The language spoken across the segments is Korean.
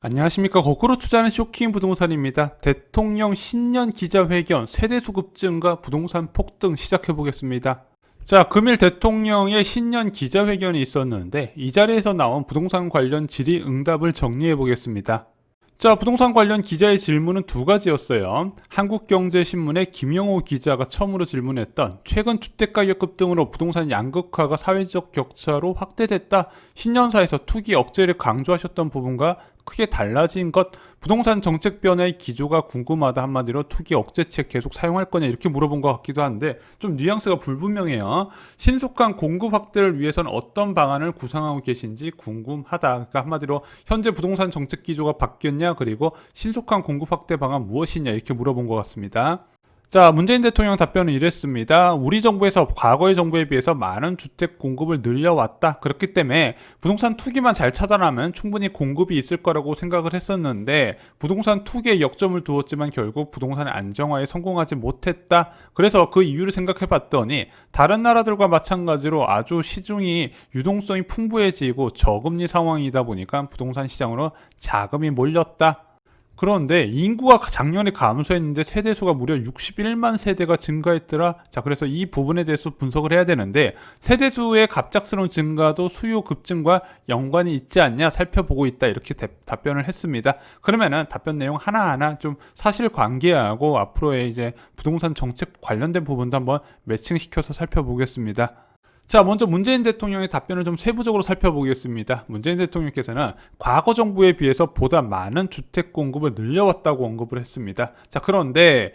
안녕하십니까. 거꾸로 투자하는 쇼킹 부동산입니다. 대통령 신년 기자회견, 세대수 급증과 부동산 폭등 시작해보겠습니다. 자, 금일 대통령의 신년 기자회견이 있었는데 이 자리에서 나온 부동산 관련 질의응답을 정리해보겠습니다. 자, 부동산 관련 기자의 질문은 두 가지였어요. 한국경제신문의 김영호 기자가 처음으로 질문했던 최근 주택가격 급등으로 부동산 양극화가 사회적 격차로 확대됐다. 신년사에서 투기 억제를 강조하셨던 부분과 크게 달라진 것, 부동산 정책 변화의 기조가 궁금하다. 한마디로 투기 억제책 계속 사용할 거냐 이렇게 물어본 것 같기도 한데 좀 뉘앙스가 불분명해요. 신속한 공급 확대를 위해서는 어떤 방안을 구상하고 계신지 궁금하다. 그러니까 한마디로 현재 부동산 정책 기조가 바뀌었냐, 그리고 신속한 공급 확대 방안 무엇이냐 이렇게 물어본 것 같습니다. 자, 문재인 대통령 답변은 이랬습니다. 우리 정부에서 과거의 정부에 비해서 많은 주택 공급을 늘려왔다. 그렇기 때문에 부동산 투기만 잘 차단하면 충분히 공급이 있을 거라고 생각을 했었는데 부동산 투기에 역점을 두었지만 결국 부동산 안정화에 성공하지 못했다. 그래서 그 이유를 생각해 봤더니 다른 나라들과 마찬가지로 아주 시중이 유동성이 풍부해지고 저금리 상황이다 보니까 부동산 시장으로 자금이 몰렸다. 그런데 인구가 작년에 감소했는데 세대수가 무려 61만 세대가 증가했더라. 자, 그래서 이 부분에 대해서 분석을 해야 되는데 세대수의 갑작스러운 증가도 수요 급증과 연관이 있지 않냐 살펴보고 있다. 이렇게 답변을 했습니다. 그러면은 답변 내용 하나하나 좀 사실관계하고 앞으로의 이제 부동산 정책 관련된 부분도 한번 매칭시켜서 살펴보겠습니다. 자, 먼저 문재인 대통령의 답변을 좀 세부적으로 살펴보겠습니다. 문재인 대통령께서는 과거 정부에 비해서 보다 많은 주택 공급을 늘려왔다고 언급을 했습니다. 자, 그런데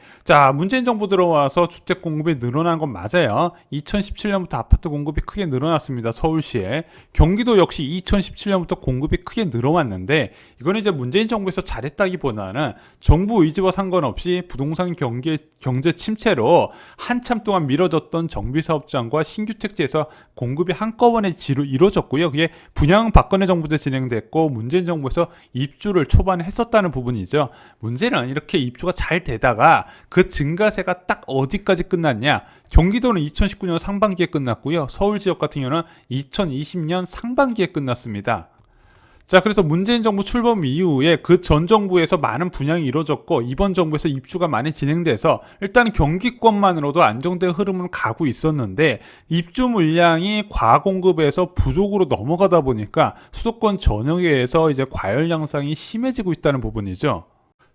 문재인 정부 들어와서 주택 공급이 늘어난 건 맞아요. 2017년부터 아파트 공급이 크게 늘어났습니다. 서울시에. 경기도 역시 2017년부터 공급이 크게 늘어왔는데 이건 이제 문재인 정부에서 잘했다기보다는 정부 의지와 상관없이 부동산 경제 침체로 한참 동안 미뤄졌던 정비사업장과 신규택지에서 공급이 한꺼번에 이루어졌고요. 그게 분양 박근혜 정부 때 진행됐고 문재인 정부에서 입주를 초반에 했었다는 부분이죠. 문제는 이렇게 입주가 잘 되다가 그 증가세가 딱 어디까지 끝났냐. 경기도는 2019년 상반기에 끝났고요. 서울 지역 같은 경우는 2020년 상반기에 끝났습니다. 자, 그래서 문재인 정부 출범 이후에 그 전 정부에서 많은 분양이 이루어졌고 이번 정부에서 입주가 많이 진행돼서 일단 경기권만으로도 안정된 흐름은 가고 있었는데 입주 물량이 과공급에서 부족으로 넘어가다 보니까 수도권 전역에서 이제 과열 양상이 심해지고 있다는 부분이죠.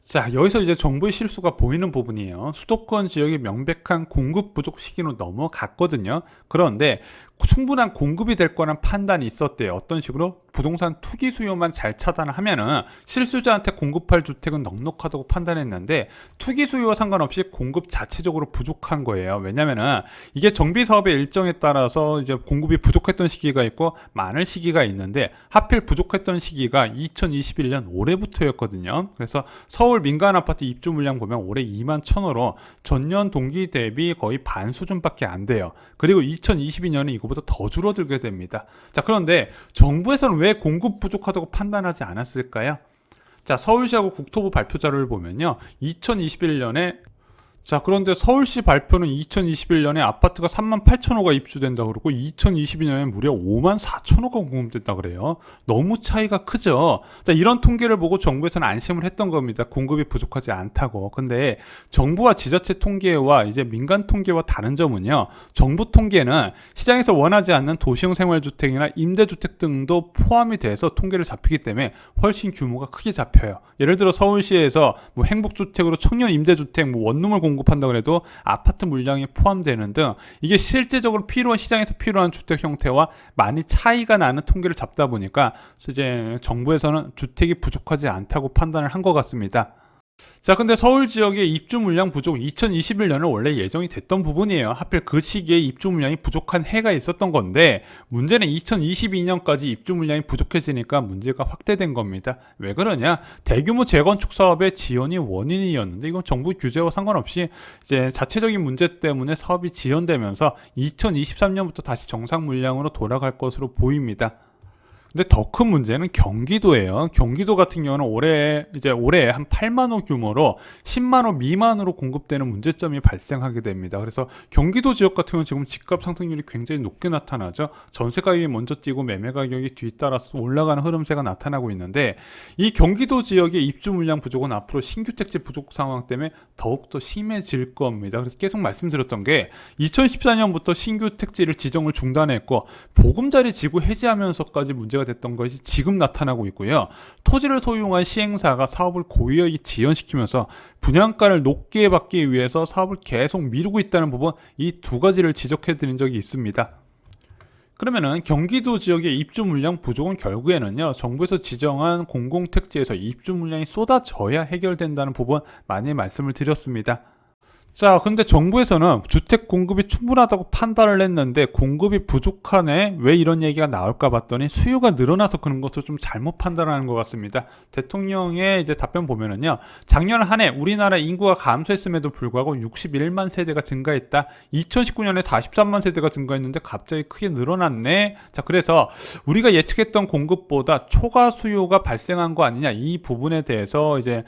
자, 여기서 이제 정부의 실수가 보이는 부분이에요. 수도권 지역이 명백한 공급 부족 시기로 넘어갔거든요. 그런데 충분한 공급이 될 거란 판단이 있었대요. 어떤 식으로? 부동산 투기 수요만 잘 차단하면은 실수자한테 공급할 주택은 넉넉하다고 판단했는데 투기 수요와 상관없이 공급 자체적으로 부족한 거예요. 왜냐면은 이게 정비 사업의 일정에 따라서 이제 공급이 부족했던 시기가 있고 많을 시기가 있는데 하필 부족했던 시기가 2021년 올해부터였거든요. 그래서 서울 민간 아파트 입주 물량 보면 올해 2만 1,000호로 전년 동기 대비 거의 반 수준밖에 안 돼요. 그리고 2022년에 이거보다 더 줄어들게 됩니다. 자, 그런데 정부에서는 왜 공급 부족하다고 판단하지 않았을까요? 자, 서울시하고 국토부 발표 자료를 보면요. 2021년에 그런데 서울시 발표는 2021년에 아파트가 38,000호가 입주된다 그러고 2022년에 무려 54,000호가 공급됐다 그래요. 너무 차이가 크죠. 자, 이런 통계를 보고 정부에서는 안심을 했던 겁니다. 공급이 부족하지 않다고. 근데 정부와 지자체 통계와 이제 민간 통계와 다른 점은요. 정부 통계는 시장에서 원하지 않는 도시형 생활주택이나 임대주택 등도 포함이 돼서 통계를 잡히기 때문에 훨씬 규모가 크게 잡혀요. 예를 들어 서울시에서 뭐 행복주택으로 청년 임대주택 원룸을 공급한다고 해도 아파트 물량이 포함되는 등 이게 실제적으로 시장에서 필요한 주택 형태와 많이 차이가 나는 통계를 잡다 보니까 이제 정부에서는 주택이 부족하지 않다고 판단을 한 것 같습니다. 자, 근데 서울 지역의 입주 물량 부족 2021년은 원래 예정이 됐던 부분이에요. 하필 그 시기에 입주 물량이 부족한 해가 있었던 건데 문제는 2022년까지 입주 물량이 부족해지니까 문제가 확대된 겁니다. 왜 그러냐? 대규모 재건축 사업의 지연이 원인이었는데 이건 정부 규제와 상관없이 이제 자체적인 문제 때문에 사업이 지연되면서 2023년부터 다시 정상 물량으로 돌아갈 것으로 보입니다. 근데 더 큰 문제는 경기도예요. 경기도 같은 경우는 올해 한 8만 호 규모로 10만 호 미만으로 공급되는 문제점이 발생하게 됩니다. 그래서 경기도 지역 같은 경우는 지금 집값 상승률이 굉장히 높게 나타나죠. 전세 가격이 먼저 뛰고 매매 가격이 뒤따라서 올라가는 흐름세가 나타나고 있는데, 이 경기도 지역의 입주 물량 부족은 앞으로 신규 택지 부족 상황 때문에 더욱더 심해질 겁니다. 그래서 계속 말씀드렸던 게 2014년부터 신규 택지를 지정을 중단했고 보금자리 지구 해지하면서까지 문제가 됐던 것이 지금 나타나고 있고요. 토지를 소유한 시행사가 사업을 고의하게 지연시키면서 분양가를 높게 받기 위해서 사업을 계속 미루고 있다는 부분, 이 두 가지를 지적해 드린 적이 있습니다. 그러면은 경기도 지역의 입주 물량 부족은 결국에는요, 정부에서 지정한 공공택지에서 입주 물량이 쏟아져야 해결된다는 부분 많이 말씀을 드렸습니다. 자, 근데 정부에서는 주택 공급이 충분하다고 판단을 했는데 공급이 부족하네? 왜 이런 얘기가 나올까 봤더니 수요가 늘어나서 그런 것을 좀 잘못 판단하는 것 같습니다. 대통령의 이제 답변 보면은요, 작년 한 해 우리나라 인구가 감소했음에도 불구하고 61만 세대가 증가했다. 2019년에 43만 세대가 증가했는데 갑자기 크게 늘어났네. 자, 그래서 우리가 예측했던 공급보다 초과 수요가 발생한 거 아니냐, 이 부분에 대해서 이제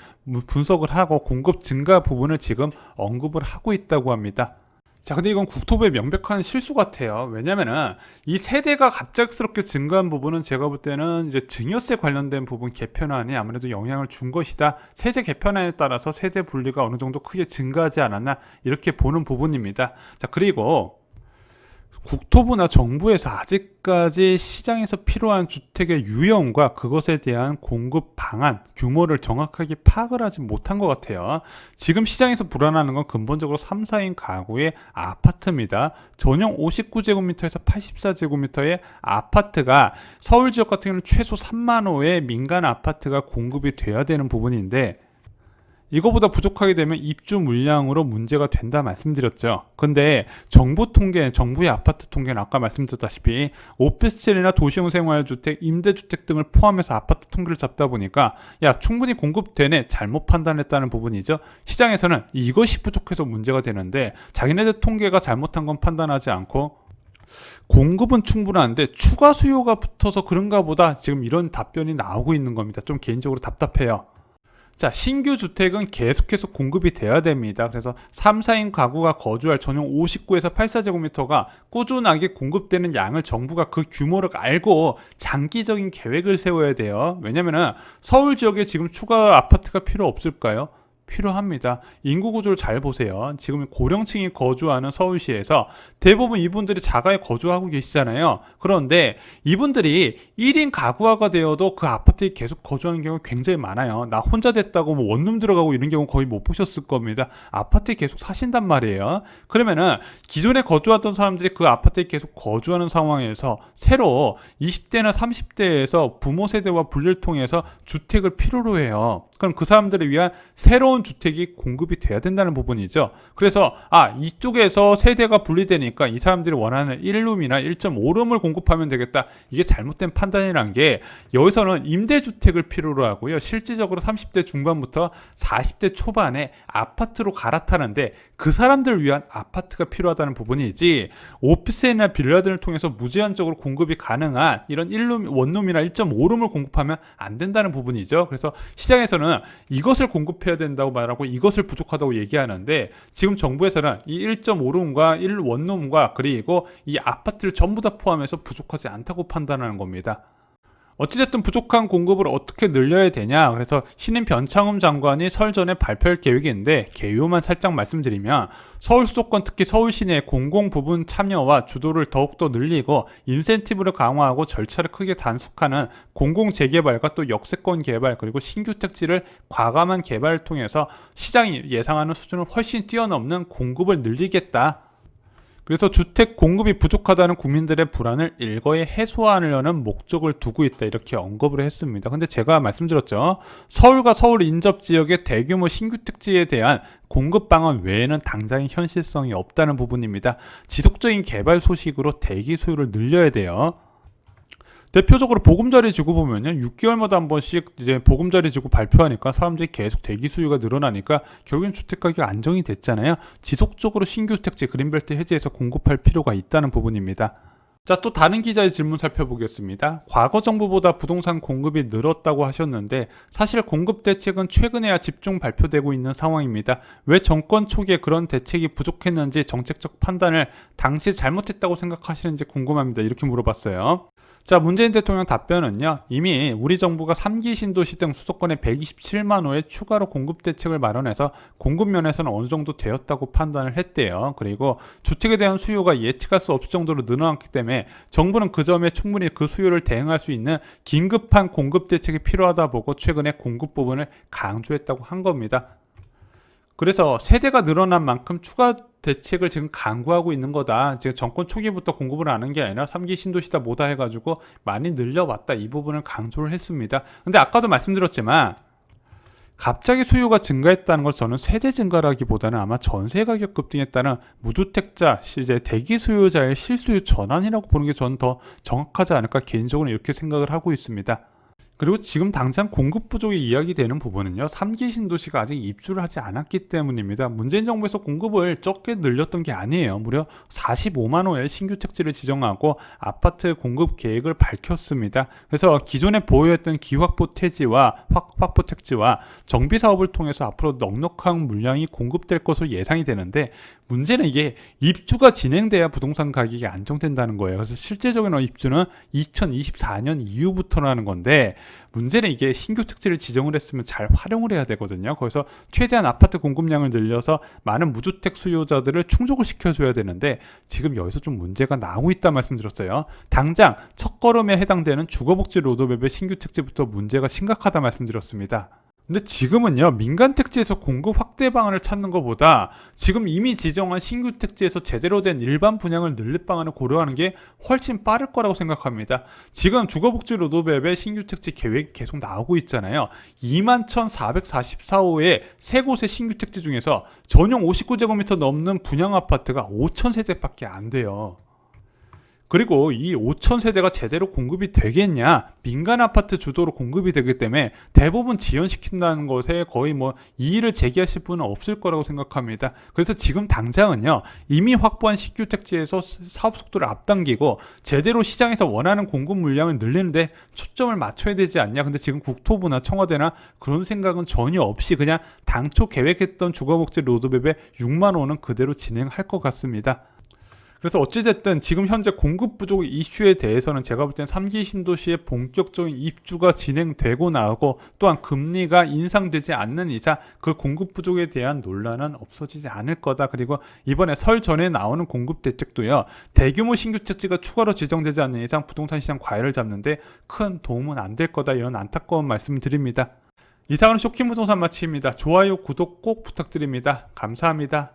분석을 하고 공급 증가 부분을 지금 언급을 하고 있다고 합니다. 자, 근데 이건 국토부의 명백한 실수 같아요. 왜냐면은 이 세대가 갑작스럽게 증가한 부분은 제가 볼 때는 이제 증여세 관련된 부분 개편안이 아무래도 영향을 준 것이다. 세제 개편안에 따라서 세대 분리가 어느 정도 크게 증가하지 않았나, 이렇게 보는 부분입니다. 자, 그리고 국토부나 정부에서 아직까지 시장에서 필요한 주택의 유형과 그것에 대한 공급 방안, 규모를 정확하게 파악을 하지 못한 것 같아요. 지금 시장에서 불안하는 건 근본적으로 3, 4인 가구의 아파트입니다. 전용 59제곱미터에서 84제곱미터의 아파트가 서울 지역 같은 경우는 최소 3만 호의 민간 아파트가 공급이 돼야 되는 부분인데, 이거보다 부족하게 되면 입주 물량으로 문제가 된다 말씀드렸죠. 근데 정부의 아파트 통계는 아까 말씀드렸다시피 오피스텔이나 도시형 생활주택, 임대주택 등을 포함해서 아파트 통계를 잡다 보니까 충분히 공급되네, 잘못 판단했다는 부분이죠. 시장에서는 이것이 부족해서 문제가 되는데 자기네들 통계가 잘못한 건 판단하지 않고 공급은 충분한데 추가 수요가 붙어서 그런가 보다, 지금 이런 답변이 나오고 있는 겁니다. 좀 개인적으로 답답해요. 자, 신규 주택은 계속해서 공급이 돼야 됩니다. 그래서 3, 4인 가구가 거주할 전용 59에서 84제곱미터가 꾸준하게 공급되는 양을 정부가 그 규모를 알고 장기적인 계획을 세워야 돼요. 왜냐면은 서울 지역에 지금 추가 아파트가 필요 없을까요? 필요합니다. 인구 구조를 잘 보세요. 지금 고령층이 거주하는 서울시에서 대부분 이분들이 자가에 거주하고 계시잖아요. 그런데 이분들이 1인 가구화가 되어도 그 아파트에 계속 거주하는 경우가 굉장히 많아요. 나 혼자 됐다고 뭐 원룸 들어가고 이런 경우 거의 못 보셨을 겁니다. 아파트에 계속 사신단 말이에요. 그러면은 기존에 거주하던 사람들이 그 아파트에 계속 거주하는 상황에서 새로 20대나 30대에서 부모 세대와 분리를 통해서 주택을 필요로 해요. 그럼 그 사람들을 위한 새로운 주택이 공급이 돼야 된다는 부분이죠. 그래서 이쪽에서 세대가 분리되니까 이 사람들이 원하는 1룸이나 1.5룸을 공급하면 되겠다. 이게 잘못된 판단이란 게, 여기서는 임대주택을 필요로 하고요. 실질적으로 30대 중반부터 40대 초반에 아파트로 갈아타는데 그 사람들을 위한 아파트가 필요하다는 부분이지, 오피스나 빌라들을 통해서 무제한적으로 공급이 가능한 이런 1룸, 원룸이나 1.5룸을 공급하면 안 된다는 부분이죠. 그래서 시장에서는 이것을 공급해야 된다고 말하고 이것을 부족하다고 얘기하는데, 지금 정부에서는 이 1.5룸과 1원룸과 그리고 이 아파트를 전부 다 포함해서 부족하지 않다고 판단하는 겁니다. 어찌됐든 부족한 공급을 어떻게 늘려야 되냐, 그래서 신임 변창흠 장관이 설 전에 발표할 계획인데 개요만 살짝 말씀드리면, 서울 수도권 특히 서울 시내 공공 부분 참여와 주도를 더욱더 늘리고 인센티브를 강화하고 절차를 크게 단축하는 공공 재개발과 또 역세권 개발, 그리고 신규 택지를 과감한 개발을 통해서 시장이 예상하는 수준을 훨씬 뛰어넘는 공급을 늘리겠다. 그래서 주택 공급이 부족하다는 국민들의 불안을 일거에 해소하려는 목적을 두고 있다, 이렇게 언급을 했습니다. 근데 제가 말씀드렸죠. 서울과 서울 인접 지역의 대규모 신규 택지에 대한 공급 방안 외에는 당장의 현실성이 없다는 부분입니다. 지속적인 개발 소식으로 대기 수요를 늘려야 돼요. 대표적으로 보금자리 지구 보면요, 6개월마다 한 번씩 이제 보금자리 지구 발표하니까 사람들이 계속 대기 수요가 늘어나니까 결국엔 주택 가격이 안정이 됐잖아요. 지속적으로 신규 택지, 그린벨트 해제해서 공급할 필요가 있다는 부분입니다. 자, 또 다른 기자의 질문 살펴보겠습니다. 과거 정부보다 부동산 공급이 늘었다고 하셨는데 사실 공급 대책은 최근에야 집중 발표되고 있는 상황입니다. 왜 정권 초기에 그런 대책이 부족했는지 정책적 판단을 당시 잘못했다고 생각하시는지 궁금합니다. 이렇게 물어봤어요. 자, 문재인 대통령 답변은요. 이미 우리 정부가 3기 신도시 등 수도권에 127만 호의 추가로 공급 대책을 마련해서 공급 면에서는 어느 정도 되었다고 판단을 했대요. 그리고 주택에 대한 수요가 예측할 수 없을 정도로 늘어났기 때문에 정부는 그 점에 충분히 그 수요를 대응할 수 있는 긴급한 공급 대책이 필요하다 보고 최근에 공급 부분을 강조했다고 한 겁니다. 그래서 세대가 늘어난 만큼 추가 대책을 지금 강구하고 있는 거다. 지금 정권 초기부터 공급을 하는 게 아니라 3기 신도시다 뭐다 해가지고 많이 늘려왔다. 이 부분을 강조를 했습니다. 근데 아까도 말씀드렸지만 갑자기 수요가 증가했다는 걸 저는 세대 증가라기보다는 아마 전세 가격 급등에 따른 무주택자, 이제 대기 수요자의 실수요 전환이라고 보는 게 저는 더 정확하지 않을까 개인적으로 이렇게 생각을 하고 있습니다. 그리고 지금 당장 공급 부족이 이야기되는 부분은요. 3기 신도시가 아직 입주를 하지 않았기 때문입니다. 문재인 정부에서 공급을 적게 늘렸던 게 아니에요. 무려 45만 호의 신규 택지를 지정하고 아파트 공급 계획을 밝혔습니다. 그래서 기존에 보유했던 기확보 택지와 확보 택지와 정비 사업을 통해서 앞으로 넉넉한 물량이 공급될 것으로 예상이 되는데 문제는 이게 입주가 진행돼야 부동산 가격이 안정된다는 거예요. 그래서 실제적인 입주는 2024년 이후부터라는 건데 문제는 이게 신규 택지를 지정을 했으면 잘 활용을 해야 되거든요. 거기서 최대한 아파트 공급량을 늘려서 많은 무주택 수요자들을 충족을 시켜줘야 되는데 지금 여기서 좀 문제가 나오고 있다 말씀드렸어요. 당장 첫걸음에 해당되는 주거복지 로드맵의 신규 택지부터 문제가 심각하다 말씀드렸습니다. 근데 지금은요, 민간 택지에서 공급 확대 방안을 찾는 것보다 지금 이미 지정한 신규 택지에서 제대로 된 일반 분양을 늘릴 방안을 고려하는 게 훨씬 빠를 거라고 생각합니다. 지금 주거복지 로드맵의 신규 택지 계획이 계속 나오고 있잖아요. 21,444호의 세 곳의 신규 택지 중에서 전용 59제곱미터 넘는 분양 아파트가 5,000세대밖에 안 돼요. 그리고 이 5,000세대가 제대로 공급이 되겠냐? 민간 아파트 주도로 공급이 되기 때문에 대부분 지연시킨다는 것에 거의 이의를 제기하실 분은 없을 거라고 생각합니다. 그래서 지금 당장은요, 이미 확보한 신규 택지에서 사업 속도를 앞당기고 제대로 시장에서 원하는 공급 물량을 늘리는데 초점을 맞춰야 되지 않냐? 근데 지금 국토부나 청와대나 그런 생각은 전혀 없이 그냥 당초 계획했던 주거복지 로드맵의 6만 호는 그대로 진행할 것 같습니다. 그래서 어찌됐든 지금 현재 공급 부족 이슈에 대해서는 제가 볼 땐 3기 신도시의 본격적인 입주가 진행되고 나고 또한 금리가 인상되지 않는 이상 그 공급 부족에 대한 논란은 없어지지 않을 거다. 그리고 이번에 설 전에 나오는 공급 대책도요. 대규모 신규 택지가 추가로 지정되지 않는 이상 부동산 시장 과열을 잡는데 큰 도움은 안 될 거다. 이런 안타까운 말씀을 드립니다. 이상으로 쇼킹 부동산 마치입니다. 좋아요, 구독 꼭 부탁드립니다. 감사합니다.